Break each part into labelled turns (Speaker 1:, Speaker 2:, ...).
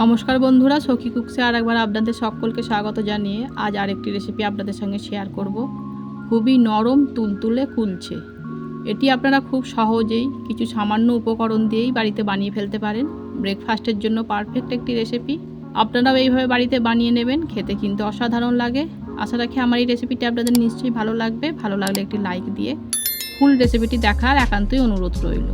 Speaker 1: নমস্কার বন্ধুরা, সখী কুকসে আরেকবার আপনাদের সকলকে স্বাগত জানিয়ে আজ আরেকটি রেসিপি আপনাদের সঙ্গে শেয়ার করব। খুবই নরম তুলতুলে কুলছে। এটি আপনারা খুব সহজেই কিছু সামান্য উপকরণ দিয়েই বাড়িতে বানিয়ে ফেলতে পারেন। ব্রেকফাস্টের জন্য পারফেক্ট একটি রেসিপি। আপনারাও এইভাবে বাড়িতে বানিয়ে নেবেন, খেতে কিন্তু অসাধারণ লাগে। আশা রাখি আমার এই রেসিপিটি আপনাদের নিশ্চয়ই ভালো লাগবে। ভালো লাগলে একটি লাইক দিয়ে ফুল রেসিপিটি দেখার একান্তই অনুরোধ রইল।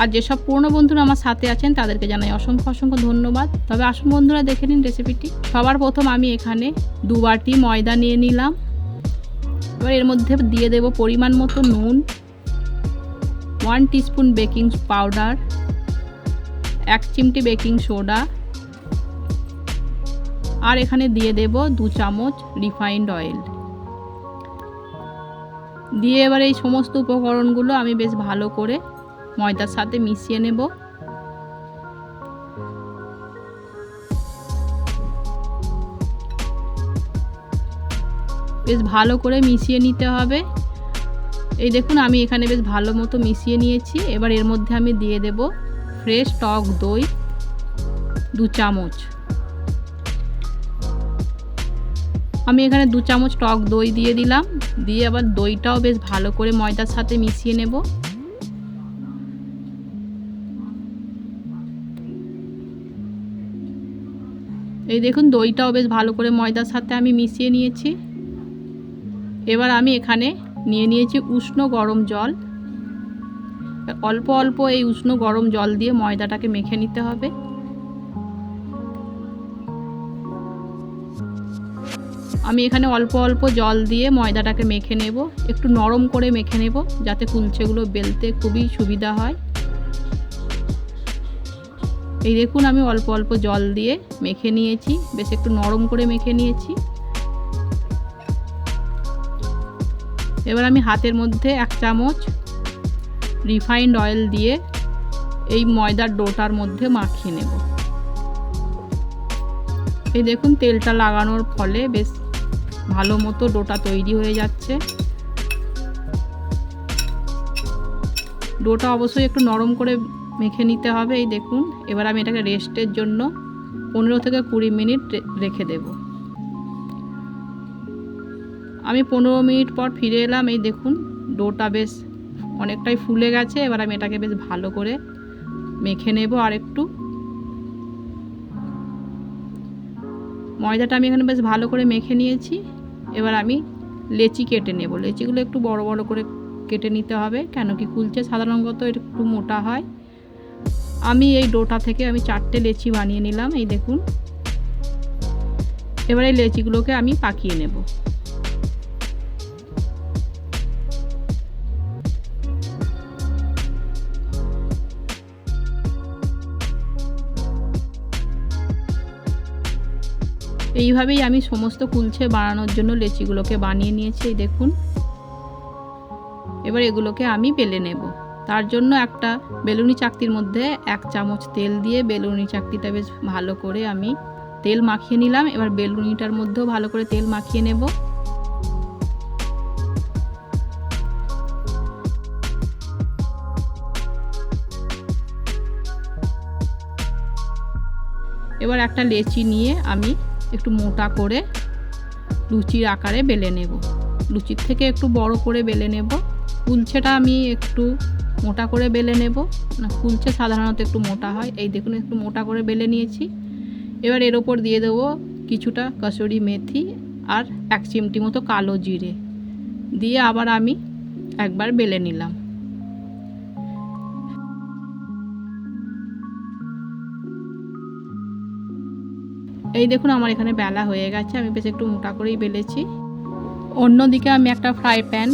Speaker 1: আর যেসব পুরনো বন্ধুরা আমার সাথে আছেন তাদেরকে জানাই অসংখ্য অসংখ্য ধন্যবাদ। তবে আসুন বন্ধুরা, দেখে নিন রেসিপিটি। সবার প্রথম আমি এখানে 2 বাটি ময়দা নিয়ে নিলাম। এবার এর মধ্যে দিয়ে দেব পরিমাণ মতো নুন, 1 টিস্পুন বেকিং পাউডার, 1 চিমটি বেকিং সোডা, আর এখানে দিয়ে দেব 2 চামচ রিফাইন্ড অয়েল। দিয়ে এবার এই সমস্ত উপকরণগুলো আমি বেশ ভালো করে ময়দার সাথে মিশিয়ে নেব। বেশ ভালো করে মিশিয়ে নিতে হবে। এই দেখুন আমি এখানে বেশ ভালো মতো মিশিয়ে নিয়েছি। এবার এর মধ্যে আমি দিয়ে দেব ফ্রেশ টক দই 2 চামচ। আমি এখানে 2 চামচ টক দই দিয়ে দিলাম। দিয়ে আবার দইটাও বেশ ভালো করে ময়দার সাথে মিশিয়ে নেব। এই দেখুন দইটাও বেশ ভালো করে ময়দার সাথে আমি মিশিয়ে নিয়েছি। এবার আমি এখানে নিয়ে নিয়েছি উষ্ণ গরম জল। অল্প অল্প এই উষ্ণ গরম জল দিয়ে ময়দাটাকে মেখে নিতে হবে। আমি এখানে অল্প অল্প জল দিয়ে ময়দাটাকে মেখে নেব। একটু নরম করে মেখে নেব যাতে কুলচেগুলো বেলতে খুবই সুবিধা হয়। এই দেখুন আমি অল্প অল্প জল দিয়ে মেখে নিয়েছি, বেশ একটু নরম করে মেখে নিয়েছি। এবার আমি হাতের মধ্যে 1 চামচ রিফাইন্ড অয়েল দিয়ে এই ময়দার ডোটার মধ্যে মাখিয়ে নেব। এই দেখুন তেলটা লাগানোর ফলে বেশ ভালো মতো ডোটা তৈরি হয়ে যাচ্ছে। ডোটা অবশ্যই একটু নরম করে মেখে নিতে হবে। এই দেখুন এবার আমি এটাকে রেস্টের জন্য 15 থেকে 20 মিনিট রেখে দেব। আমি 15 মিনিট পর ফিরে এলাম। এই দেখুন ডোটা বেশ অনেকটাই ফুলে গেছে। এবার আমি এটাকে বেশ ভালো করে মেখে নেব। আর একটু ময়দাটা আমি এখানে বেশ ভালো করে মেখে নিয়েছি। এবার আমি লেচি কেটে নেব। লেচিগুলো একটু বড় বড় করে কেটে নিতে হবে, কেন কি কুলচে সাধারণত একটু মোটা হয়। আমি এই ডোটা থেকে আমি 4টে লেচি বানিয়ে নিলাম। এই দেখুন এবার এই লেচিগুলোকে আমি পাকিয়ে নেব। এইভাবেই আমি সমস্ত কুলচে বানানোর জন্য লেচিগুলোকে বানিয়ে নিয়েছি। এই দেখুন এবার এগুলোকে আমি বেলে নেব। তার জন্য একটা বেলুনি চাকতির মধ্যে 1 চামচ তেল দিয়ে বেলুনি চাকতিটা বেশ ভালো করে আমি তেল মাখিয়ে নিলাম। এবার বেলুনিটার মধ্যেও ভালো করে তেল মাখিয়ে নেব। এবার একটা লেচি নিয়ে আমি একটু মোটা করে লুচির আকারে বেলে নেব। লুচির থেকে একটু বড় করে বেলে নেব। কুলছেটা আমি একটু মোটা করে বেলে নেব, না কুলছে সাধারণত একটু মোটা হয়। এই দেখুন একটু মোটা করে বেলে নিয়েছি। এবার এর ওপর দিয়ে দেবো কিছুটা কসুরি মেথি আর 1 চিমটি মতো কালো জিরে দিয়ে আবার আমি একবার বেলে নিলাম। এই দেখুন আমার এখানে বেলা হয়ে গেছে। আমি বেশ একটু মোটা করেই বেলেছি। অন্যদিকে আমি একটা ফ্রাই প্যান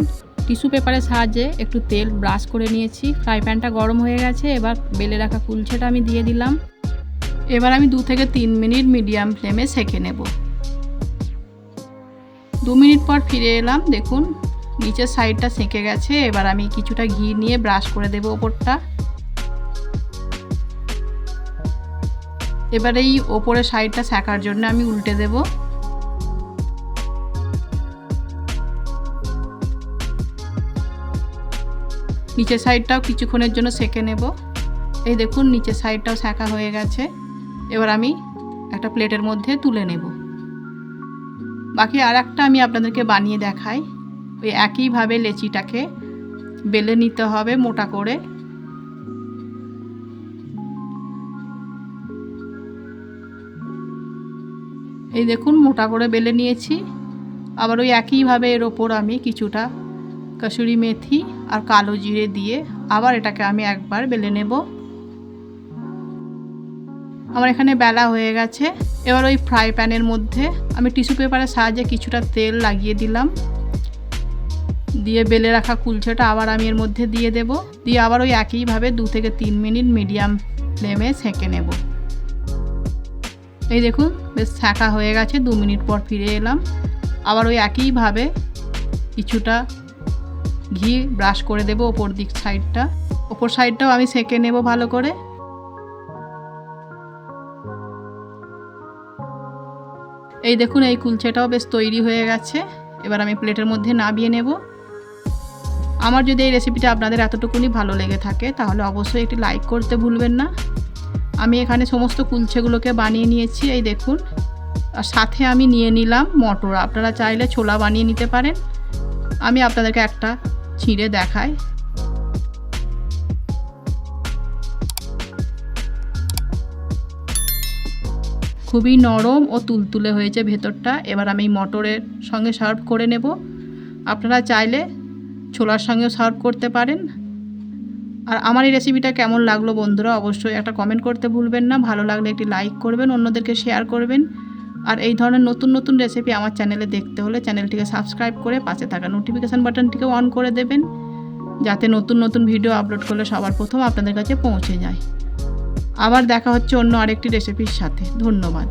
Speaker 1: টিস্যু পেপারের সাহায্যে একটু তেল ব্রাশ করে নিয়েছি। ফ্রাই প্যানটা গরম হয়ে গেছে। এবার বেলে রাখা কুলছেটা আমি দিয়ে দিলাম। এবার আমি 2 থেকে 3 মিনিট মিডিয়াম ফ্লেমে সেঁকে নেব। 2 মিনিট পর ফিরে এলাম। দেখুন নিচের সাইডটা সেঁকে গেছে। এবার আমি কিছুটা ঘি নিয়ে ব্রাশ করে দেব ওপরটা। এবার এই ওপরের সাইডটা সেঁকার জন্য আমি উল্টে দেব। নিচের সাইডটাও কিছুক্ষণের জন্য সেঁকে নেব। এই দেখুন নিচের সাইডটাও সেঁকা হয়ে গেছে। এবার আমি একটা প্লেটের মধ্যে তুলে নেব। বাকি আর একটা আমি আপনাদেরকে বানিয়ে দেখাই। ওই একইভাবে লেচিটাকে বেলে নিতে হবে মোটা করে। এই দেখুন মোটা করে বেলে নিয়েছি। আবার ওই একইভাবে এর ওপর আমি কিছুটা কসুরি মেথি আর কালো জিরে দিয়ে আবার এটাকে আমি একবার বেলে নেব। আমার এখানে বেলা হয়ে গেছে। এবার ওই ফ্রাই প্যানের মধ্যে আমি টিস্যু পেপারের সাহায্যে কিছুটা তেল লাগিয়ে দিলাম। দিয়ে বেলে রাখা কুলচাটা আবার আমি এর মধ্যে দিয়ে দেব। দিয়ে আবার ওই একইভাবে 2 থেকে 3 মিনিট মিডিয়াম ফ্লেমে সেঁকে নেব। এই দেখুন বেশ সেঁকা হয়ে গেছে। 2 মিনিট পর ফিরে এলাম। আবার ওই একইভাবে কিছুটা ঘি ব্রাশ করে দেব ওপর সাইডটা। ওপর সাইডটাও আমি সেঁকে নেব ভালো করে। এই দেখুন এই কুলচাটাও বেশ তৈরি হয়ে গেছে। এবার আমি প্লেটের মধ্যে নামিয়ে নেব। আমার যদি এই রেসিপিটা আপনাদের এতটুকুনি ভালো লেগে থাকে তাহলে অবশ্যই একটি লাইক করতে ভুলবেন না। আমি এখানে সমস্ত কুলচেগুলোকে বানিয়ে নিয়েছি। এই দেখুন, আর সাথে আমি নিয়ে নিলাম মটর। আপনারা চাইলে ছোলা বানিয়ে নিতে পারেন। আমি আপনাদেরকে একটা ছিঁড়ে দেখাই। খুবই নরম ও তুলতুলে হয়েছে ভেতরটা। এবার আমি মটরের সঙ্গে সার্ভ করে নেব। আপনারা চাইলে ছোলার সঙ্গেও সার্ভ করতে পারেন। আর আমার এই রেসিপিটা কেমন লাগলো বন্ধুরা অবশ্যই একটা কমেন্ট করতে ভুলবেন না। ভালো লাগলে একটি লাইক করবেন, অন্যদেরকে শেয়ার করবেন। আর এই ধরনের নতুন নতুন রেসিপি আমার চ্যানেলে দেখতে হলে চ্যানেলটিকে সাবস্ক্রাইব করে পাশে থাকা নোটিফিকেশান বাটনটিকে অন করে দেবেন, যাতে নতুন নতুন ভিডিও আপলোড করলে সবার প্রথম আপনাদের কাছে পৌঁছে যায়। আবার দেখা হচ্ছে অন্য আরেকটি রেসিপির সাথে। ধন্যবাদ।